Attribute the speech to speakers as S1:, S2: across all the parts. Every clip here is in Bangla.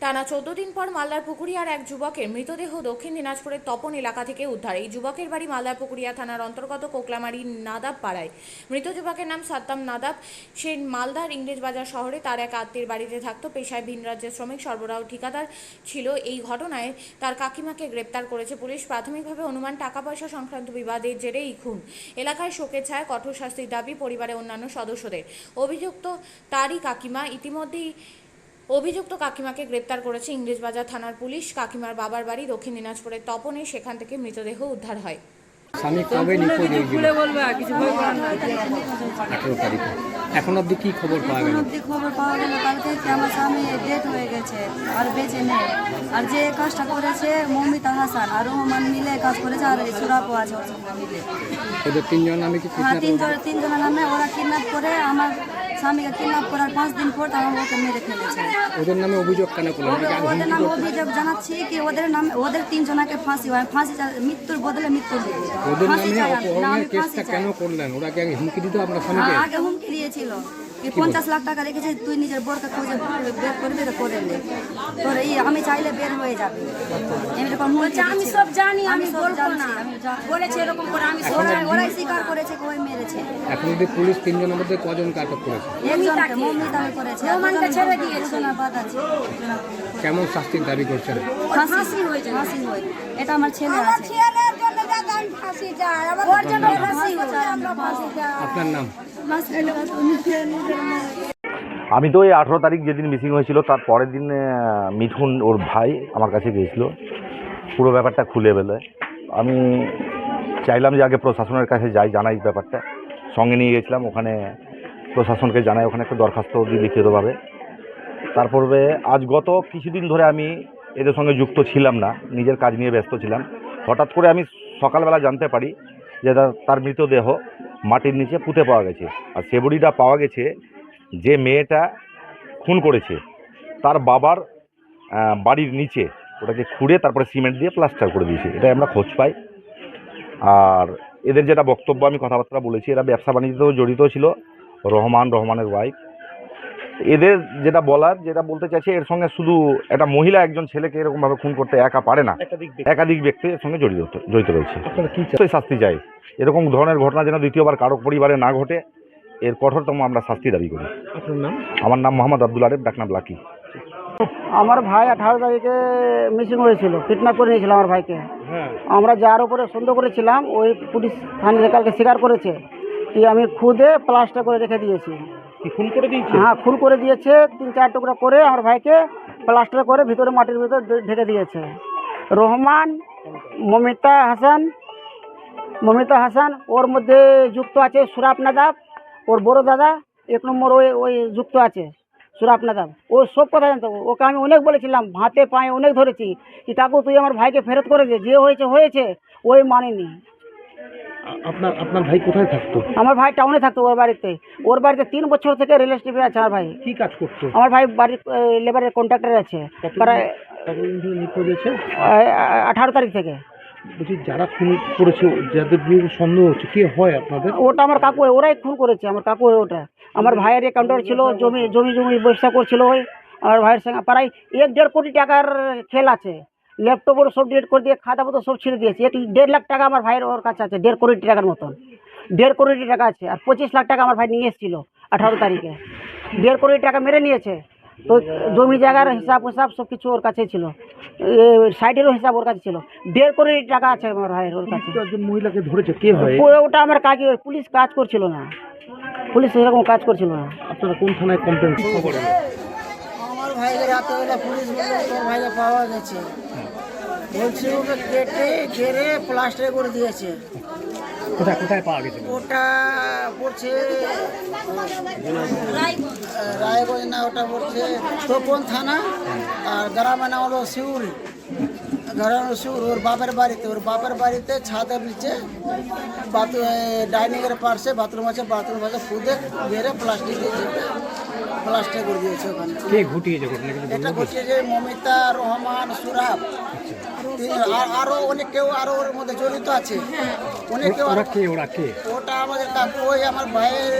S1: টানা 14 দিন পর মালদার পুকুরিয়ার এক যুবকের মৃতদেহ দক্ষিণ দিনাজপুরের তপন এলাকা থেকে উদ্ধার। এই যুবকের বাড়ি মালদার পুকুরিয়া থানার অন্তর্গত কোকলামারি নাদাব পাড়ায়। মৃত যুবকের নাম সাত্তাম নাদাব। সে মালদার ইংরেজবাজার শহরে তার এক আত্মীয়ের বাড়িতে থাকতো। পেশায় ভিন রাজ্যের শ্রমিক সরবরাহ ঠিকাদার ছিল। এই ঘটনায় তার কাকিমাকে গ্রেপ্তার করেছে পুলিশ। প্রাথমিকভাবে অনুমান টাকা পয়সা সংক্রান্ত বিবাদের জেরে এই খুন। এলাকায় শোকের ছায়া, কঠোর শাস্তির দাবি পরিবারের অন্যান্য সদস্যদের। অভিযুক্ত তারই কাকিমা। ইতিমধ্যেই অভিযুক্ত কাকিমাকে গ্রেপ্তার করেছে ইংরেজবাজার থানার পুলিশ। কাকিমার বাবার বাড়ি দক্ষিণ দিনাজপুরের তপনে, সেখান থেকে মৃতদেহ উদ্ধার হয়।
S2: স্বামী কবে নিখোঁজ হয়েছিল? 18 তারিখে। এখন অবধি কি খবর পাওয়া গেল?
S3: খবর পাওয়া গেল কালকে যে আমার স্বামী ডেথ হয়ে গেছে আর বেঁচে নেই। আর যে কাজটা করেছে মমিতা হাসান আর রহমান মিলে কাজ করেছে, আর সুরাপও আছে ওর সঙ্গে মিলে।
S2: ওদের তিনজন নামে কি?
S3: হ্যাঁ, তিনজনের নামে ওরা কিডন্যাপ করে আমার স্বামীকে কিডন্যাপ করার 5 দিন পর তারা ওকে মেরে ফেলেছে।
S2: ওদের নামে অভিযোগ কেন করলেন?
S3: ওদের নামে অভিযোগ জানাচ্ছি কি ওদের নামে ওদের 3 জনকে ফাঁসি হয়, মৃত্যুর বদলে মৃত্যু দিবে।
S2: ওদের নামে অপহরণের কেসটা কেন করলেন? ওরা কি আগে হুমকি দিত আপনার স্বামীকে?
S3: আগে হুমকি দিয়েছিল কি 50 লাখ টাকা রেখেছে, তুই নিজের বোরকে খুঁজে বের করবি তো করে নে, তোর এই আমি চাইলে বের হয়ে যাবে। এরকম
S4: আমি সব জানি, আমি
S3: সব
S4: বলবো
S3: জানি,
S4: না
S3: আমি
S4: বলেছে এরকম করে আমি
S3: ওরাই স্বীকার করেছে ওই মেরেছে।
S2: এখন যদি পুলিশ 3 জনের মধ্যে কজনকে আটক করেছে?
S3: একজনকে মমিতা করেছে,
S4: রহমানকে ছেড়ে দিয়েছে।
S3: দুজনের বাদ আছে।
S2: কেমন শাস্তির দাবি করছেন?
S3: ফাঁসি হয়েছে, ফাঁসি হয়। এটা আমার ছেলে আছে।
S4: ছেলের জন্য যাতে আমি ফাঁসি যাই, ওর জন্য ফাঁসি চাই, আমরা ফাঁসি চাই।
S2: আপনার নাম?
S5: আমি তো এই 18 তারিখ যেদিন মিসিং হয়েছিল তার পরের দিন মিঠুন ওর ভাই আমার কাছে গিয়েছিল পুরো ব্যাপারটা খুলে বেলে। আমি চাইলাম যে আগে প্রশাসনের কাছে যাই, জানাই ব্যাপারটা। সঙ্গে নিয়ে গেছিলাম, ওখানে প্রশাসনকে জানাই, ওখানে একটা দরখাস্ত দিই লিখিতভাবে। তারপরে আজ গত কিছুদিন ধরে আমি এদের সঙ্গে যুক্ত ছিলাম না, নিজের কাজ নিয়ে ব্যস্ত ছিলাম। হঠাৎ করে আমি সকালবেলা জানতে পারি যে তার মৃতদেহ মাটির নিচে পুঁতে পাওয়া গেছে। আর সে বডিটা পাওয়া গেছে যে মেয়েটা খুন করেছে তার বাবার বাড়ির নিচে, ওটাকে খুঁড়ে তারপরে সিমেন্ট দিয়ে প্লাস্টার করে দিয়েছে। এটাই আমরা খোঁজ পাই। আর এদের যেটা বক্তব্য, আমি কথাবার্তা বলেছি, এরা ব্যবসা বাণিজ্যতেও জড়িত ছিল, রহমানের ওয়াইফ। এদের যেটা বলতে চাইছে, এর সঙ্গে শুধু একটা মহিলা একজন ছেলেকে এরকমভাবে খুন করতে একা পারে না, একাধিক ব্যক্তি এর সঙ্গে জড়িত রয়েছে। শাস্তি চাই। এরকম ধরনের ঘটনা যেন দ্বিতীয়বার কারো পরিবারে না ঘটে, এর কঠোরতম আমরা শাস্তি দাবি করি।
S2: আপনার নাম?
S5: আমার নাম মোহাম্মদ আব্দুল আরেফ, ডাকনাম লাকি।
S6: আমার ভাই 18 তারিখে মিসিং হয়েছিল, কিডন্যাপ করে নিয়েছিল আমার ভাইকে। আমরা যার উপরে সন্দেহ করেছিলাম ওই পুলিশ থানায় কালকে স্বীকার করেছে কি আমি খুদে প্লাস্টার করে রেখে দিয়েছি।
S2: খুন করে দিয়েছে?
S6: হ্যাঁ, খুন করে দিয়েছে। 3-4 টুকরা করে আমার ভাইকে প্লাস্টার করে ভিতরে মাটির ভিতর ঢেকে দিয়েছে। রহমান, মমিতা হাসান ওর মধ্যে যুক্ত আছে সুরাপ নাদাব, ওর বড় দাদা 1 নম্বর ওই যুক্ত আছে সুরাপ নাদাব। ও সব কথা জানতো। ওকে আমি অনেক বলেছিলাম, হাতে পায়ে অনেক ধরেছি কি কাকু তুই আমার ভাইকে ফেরত করে দে, যে হয়েছে ওই মানেনি।
S2: আপনার ভাই কোথায় থাকতো?
S6: আমার ভাই টাউনে থাকতো, ওর বাড়িতে 3 বছর থেকে রিলেশনশিপে আছে আমার ভাই।
S2: কি কাজ করতো?
S6: আমার ভাই বাড়ির লেবারের কন্ট্রাক্টর আছে। প্রায় 18 তারিখ থেকে।
S2: বলছি যারা খুন করেছে, যাদের বিরুদ্ধে সন্দেহ হচ্ছে, কে হয় আপনাদের?
S6: ওটা আমার কাকু, ওরাই খুন করেছে। আমার কাকু ওটা। আমার ভাইয়ের অ্যাকাউন্টার ছিল, জমি ব্যবসা করছিল। ওই আমার ভাইয়ের সঙ্গে প্রায় 1-1.5 কোটি টাকার খেল আছে। ল্যাপটপ ওর সব ডিলিট করে দিয়ে খাতা পত্র সব ছেড়ে দিয়েছে। 1.5 লাখ টাকা আমার ভাইয়ের ওর কাছে আছে, 1.5 কোটি টাকার মতন। 1.5 কোটি টাকা আছে। আর 25 লাখ টাকা আমার ভাই নিয়ে এসেছিল 18 তারিখে। 1.5 কোটি টাকা মেরে নিয়েছে। তো জমি জায়গার হিসাব সব কিছু ওর কাছে ছিল, সাইডেরও হিসাব ওর কাছে ছিল। 1.5 কোটি টাকা আছে আমার ভাইয়ের ওর কাছে।
S2: একজন মহিলাকে ধরেছে, কে হয়?
S6: ওটা আমার কাজে, পুলিশ কাজ করছিল না, পুলিশ এরকম কাজ করছিল না।
S2: আপনারা কোন থানায় কমপ্লেন করেন?
S7: আমার ভাইকে রাতেবেলা পুলিশ বললো তোর ভাইকে পাওয়া গেছে, বলছি ওকে কেটে ঘেরে প্লাস্টার করে দিয়েছে।
S2: কোথায় পাওয়া গেছে?
S7: ওটা পড়ছে রায়গঞ্জ, না ওটা পড়ছে তপন থানা। আর গ্রামের নাম হলো শিউরি, ওর বাপের বাড়িতে ছাদের নিচে ডাইনিংয়ের পাশে বাথরুম আছে, খুদে ঘেরে প্লাস্টিক দিয়েছে, প্লাস্টার করে দিয়েছে ওখানে।
S2: কে ঘটিয়েছে ঘটনা?
S7: এটা ঘটিয়েছে মমিতা, রহমান, সুরাব। আরো অনেক কেউ আরো ওর মধ্যে জড়িত আছে, অনেক কেউ।
S2: ওরা কে?
S7: ওটা আমাদের কাকু, ওই আমার ভাইয়ের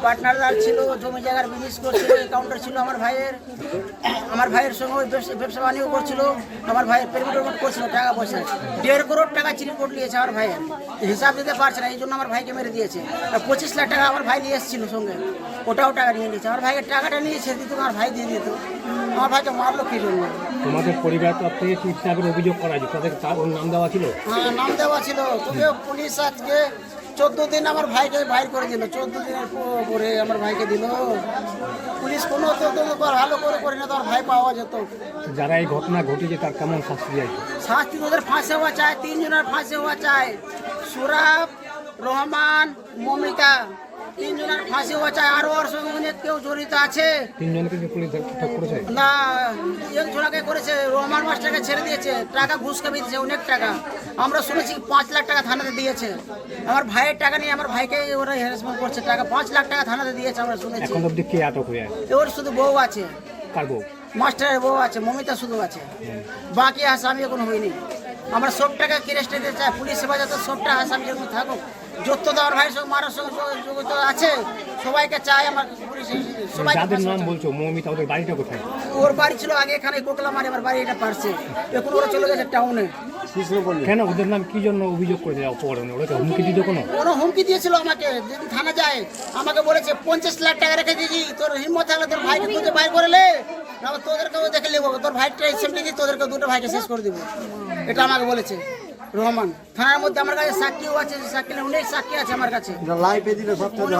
S7: পার্টনারদার ছিল, জমি জায়গার বিজনেস করছিল, অ্যাকাউন্টার ছিল আমার ভাইয়ের সঙ্গে ওই ব্যবসা বাণিজ্য করছিল। আমার ভাইয়ের পেমেন্ট করছিল টাকা পয়সা 1.5 করোড় টাকা চিরকুট নিয়েছে আমার ভাইয়ের, হিসাব দিতে পারছে না, এই জন্য আমার ভাইকে মেরে দিয়েছে। আর 25 লাখ টাকা আমার ভাই নিয়ে এসেছিল সঙ্গে, ওটাও টাকা নিয়ে নিয়েছে। আমার ভাইয়ের টাকাটা নিয়েছে দিত, আমার ভাই দিয়ে দিত। আমার ভাইকে মারলো কি জন্য?
S2: তোমাদের পরিবার তরফ থেকে কিডন্যাপের অভিযোগ করা হয়েছে, তাদের ওর নাম দেওয়া ছিল?
S7: হ্যাঁ, নাম দেওয়া ছিল। তবে পুলিশ আজকে 14 দিন আমার ভাইকে বাইর করে দিল। 14 দিনের পরে আমার ভাইকে দিল পুলিশ। কোনো তদন্ত ভালো করে না তো আমার ভাই পাওয়া যেত।
S2: যারা এই ঘটনা ঘটেছে তার কেমন শাস্তি চাইছে?
S7: শাস্তি ওদের ফাঁসি হওয়া চায়, 3 জনের ফাঁসি হওয়া চায়। সুরাব, রহমান, মমিতা, 3 জনের ফাঁসি হওয়া চায়। আরও ওর সঙ্গে অনেক কেউ জড়িত আছে।
S2: 3 জনকে কি পুলিশ আটক করেছে?
S7: না, একজনকে করেছে, রহমান মাস্টারকে ছেড়ে দিয়েছে, টাকা ঘুষ খাবি দিয়েছে অনেক টাকা। আমরা শুনেছি 5 লাখ টাকা থানাতে দিয়েছে। আমার ভাইয়ের টাকা নিয়ে আমার ভাইকে ওরা হ্যারাসমেন্ট করছে, টাকা 5 লাখ টাকা থানাতে দিয়েছে আমরা শুনেছি।
S2: এখন অব্দি কে আটক হয়ে আছে?
S7: ওর শুধু বউ আছে,
S2: কার বউ?
S7: মাস্টারের বউ আছে, মমিতা শুধু আছে, বাকি আসামি এখন হয়নি। আমরা সব টাকা কেরেস্টে দিতে চাই, পুলিশ হেফাজতে সবটা আসামি যখন থাকুক। যত দেওয়ার ভাইয়ের সঙ্গে মারার সঙ্গে যোগ্যতা আছে, সবাইকে চাই আমার পুলিশ। সবাই
S2: যাদের নাম বলছো মৌমিতা, ওদের বাড়িটা কোথায়?
S7: ওর বাড়ি ছিল আগে এখানে কোকলামারি, আমার বাড়ি এটা পারছে। এখন ওরা চলে গেছে টাউনে।
S2: কেন ওদের নাম কি জন্য অভিযোগ করেছে অপহরণে? ওরা হুমকি দিত কোনো?
S7: ওরা হুমকি দিয়েছিল আমাকে, যেদিন থানা যায় আমাকে বলেছে 50 লাখ টাকা রেখে দিয়েছি, তোর হিম্মত থাকলে তোর ভাইকে খুঁজে বাইর করে লে, না তোদেরকেও দেখে নেবো, তোর ভাইটা সেমনি দিয়ে তোদেরকে 2টো ভাইকে শেষ করে দেবো। এটা আমাকে বলেছে রহমান। থানার মধ্যে আমার কাছে সাক্ষীও আছে, সাক্ষী অনেক সাক্ষী আছে আমার কাছে,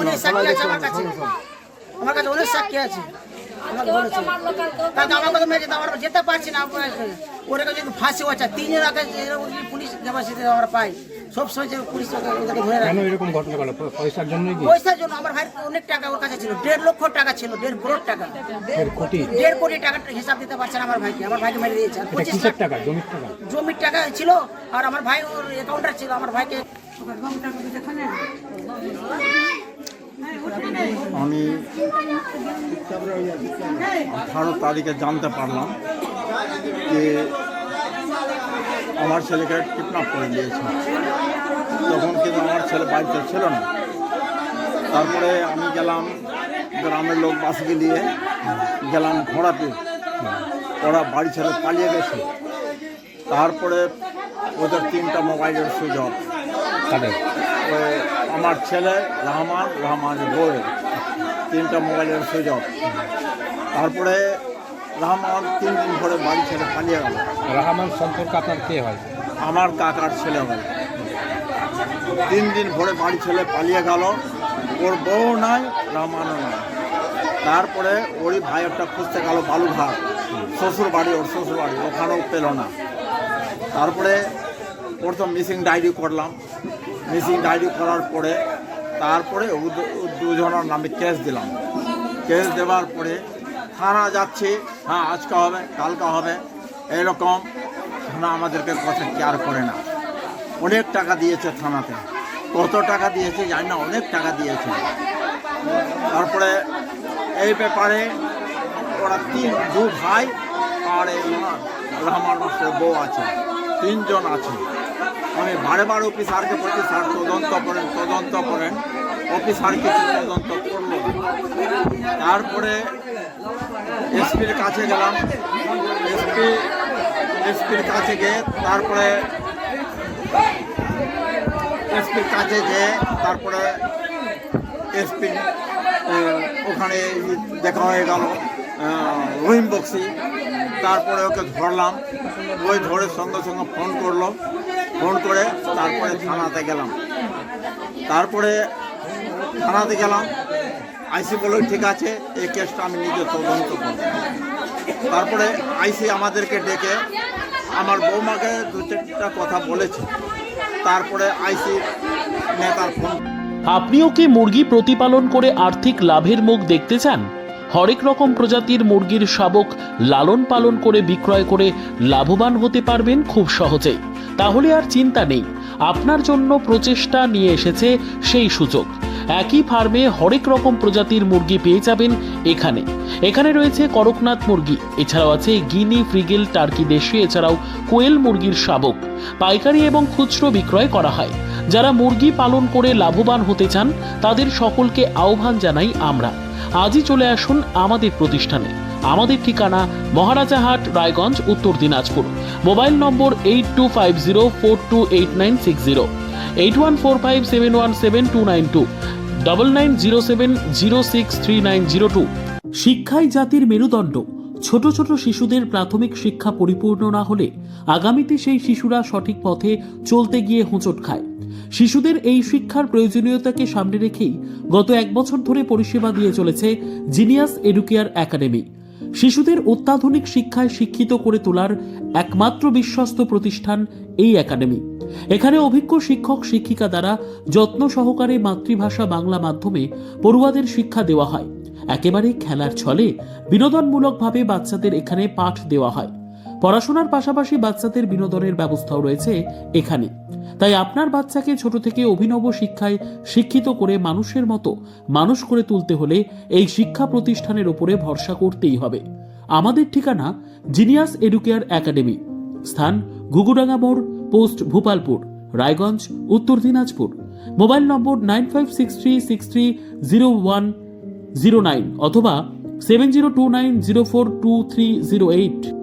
S7: অনেক সাক্ষী আছে আমার কাছে, আমার কাছে অনেক সাক্ষী আছে। আমাকে বলেছে, কারণ আমাকে তো মেরে যেতে, আমরা যেতে পারছি না। ওরা যদি ফাঁসি হচ্ছে 3 জন আগে পুলিশ হেফাজতে আমরা পাই, সবসময় যে পুলিশ ওদেরকে ধরে রাখে।
S2: কেন এরকম ঘটনা ঘটে? পয়সার জন্যই কি?
S7: পয়সার জন্য। আমার ভাই অনেক টাকা ওর কাছে ছিল, 1.5 লক্ষ টাকা ছিল, 1.5 করোড় টাকা,
S2: 1.5 কোটি?
S7: 1.5 কোটি টাকা হিসাব দিতে পারছে না আমার ভাইকে। আমার ভাইকে মেরে দিয়েছে। আর 25
S2: কিসের
S7: লাখ
S2: টাকা? জমির টাকা?
S7: জমির টাকা ছিল। আর আমার ভাই ওর অ্যাকাউন্টার ছিল, আমার ভাইকে
S8: আমি 18 তারিখে জানতে পারলাম যে আমার ছেলেকে কিডন্যাপ করে দিয়েছে। তখন কিন্তু আমার ছেলে বাড়িতে ছিল না। তারপরে আমি গেলাম, গ্রামের লোক বাসকে নিয়ে গেলাম ঘোড়াতে। ওরা বাড়ি ছেড়ে পালিয়ে গেছে। তারপরে ওদের 3টা মোবাইলের সুইচ অফ। আমার ছেলে রহমানের বউয়ের 3টা মোবাইলের সুইচ অফ। তারপরে রহমান 3 দিন ধরে বাড়ি ছেড়ে পালিয়ে গেল।
S2: রহমান সম্পর্কে আপনার কে হয়?
S8: আমার কাকার ছেলে হয়। 3 দিন ধরে বাড়ি ছেড়ে পালিয়ে গেল। ওর বউ নাই, রহমানও নাই। তারপরে ওরই ভাই একটা খুঁজতে গেল বালুঘাট, শ্বশুর বাড়ি, ওর শ্বশুর বাড়ি, ওখানেও পেল না। তারপরে প্রথম মিসিং ডায়েরি করলাম। মিসিং ডায়েরি করার পরে তারপরে 2 জনের নামে কেস দিলাম। কেস দেওয়ার পরে থানা যাচ্ছি, হ্যাঁ আজকে হবে, কালকে হবে, এরকম। থানা আমাদেরকে কথা কেয়ার করে না। অনেক টাকা দিয়েছে থানাতে, কত টাকা দিয়েছে জানি না, অনেক টাকা দিয়েছে। তারপরে এই ব্যাপারে ওরা 2 ভাই আর এই রহমান মাস্টারের বউ আছে, 3 জন আছে। আমি বারে অফিসারকে বলছি, স্যার তদন্ত করেন। অফিসার কিছু তদন্ত করলো। তারপরে এসপির কাছে গেলাম। এসপির কাছে গিয়ে তারপরে এসপি ওখানে দেখা হয়ে গেল রহিম বক্সি। তারপরে ওকে ধরলাম। ওই ধরে সঙ্গে সঙ্গে ফোন করলো। ফোন করে তারপরে থানাতে গেলাম। আইসি বলল ঠিক আছে, এই কেসটা আমি নিজে তদন্ত করব। তারপরে আইসি আমাদেরকে ডেকে আমার বৌমাকে 2-4টা কথা বলেছে। তারপরে আইসি নেতার ফোন।
S9: আপনিও কি মুরগি প্রতিপালন করে আর্থিক লাভের মুখ দেখতে চান? হরেক রকম প্রজাতির মুরগির শাবক লালন পালন করে বিক্রয় করে লাভবান হতে পারবেন খুব সহজেই। তাহলে আর চিন্তা নেই, আপনার জন্য প্রচেষ্টা নিয়ে এসেছে সেই সুযোগ। একই ফার্মে হরেক রকম প্রজাতির মুরগি পেয়ে যাবেন এখানে রয়েছে করকনাথ মুরগি, এছাড়াও আছে গিনি, ফ্রিগেল, টার্কি দেশি, এছাড়াও কোয়েল মুরগির শাবক। পাইকারি এবং খুচরো বিক্রয় করা হয়। যারা মুরগি পালন করে লাভবান হতে চান তাদের সকলকে আহ্বান জানাই আমরা। আজই চলে আসুন আমাদের প্রতিষ্ঠানে। আমাদের ঠিকানা মহারাজাহাট, রায়গঞ্জ, উত্তর দিনাজপুর। মোবাইল নম্বর 8250428960, 8145717292, 9907063902। শিক্ষাই জাতির মেরুদণ্ড। ছোট ছোট শিশুদের প্রাথমিক শিক্ষা পরিপূর্ণ না হলে আগামীতে সেই শিশুরা সঠিক পথে চলতে গিয়ে হোঁচট খায়। শিশুদের এই শিক্ষার প্রয়োজনীয়তাকে সামনে রেখেই গত 1 বছর ধরে পরিষেবা দিয়ে চলেছে জিনিয়াস এডুকেয়ার একাডেমি। শিশুদের অত্যাধুনিক শিক্ষায় শিক্ষিত করে তোলার একমাত্র বিশ্বস্ত প্রতিষ্ঠান এই একাডেমি। এখানে অভিজ্ঞ শিক্ষক শিক্ষিকা দ্বারা যত্ন সহকারে মাতৃভাষা বাংলা মাধ্যমে পড়ুয়াদের শিক্ষা দেওয়া হয়। একেবারে খেলার ছলে বিনোদনমূলকভাবে বাচ্চাদের এখানে পাঠ দেওয়া হয়। পড়াশোনার পাশাপাশি বাচ্চাদের বিনোদনের ব্যবস্থাও রয়েছে এখানে। তাই আপনার বাচ্চাকে ছোট থেকে অভিনব শিক্ষায় শিক্ষিত করে মানুষের মতো মানুষ করে তুলতে হলে এই শিক্ষা প্রতিষ্ঠানের উপরে ভরসা করতেই হবে। আমাদের ঠিকানা জিনিয়াস এডুকেয়ার একাডেমি, স্থান ঘুঘুডাঙ্গা মোড়, পোস্ট ভূপালপুর, রায়গঞ্জ, উত্তর দিনাজপুর। মোবাইল নম্বর 9563630109 অথবা 7029042308।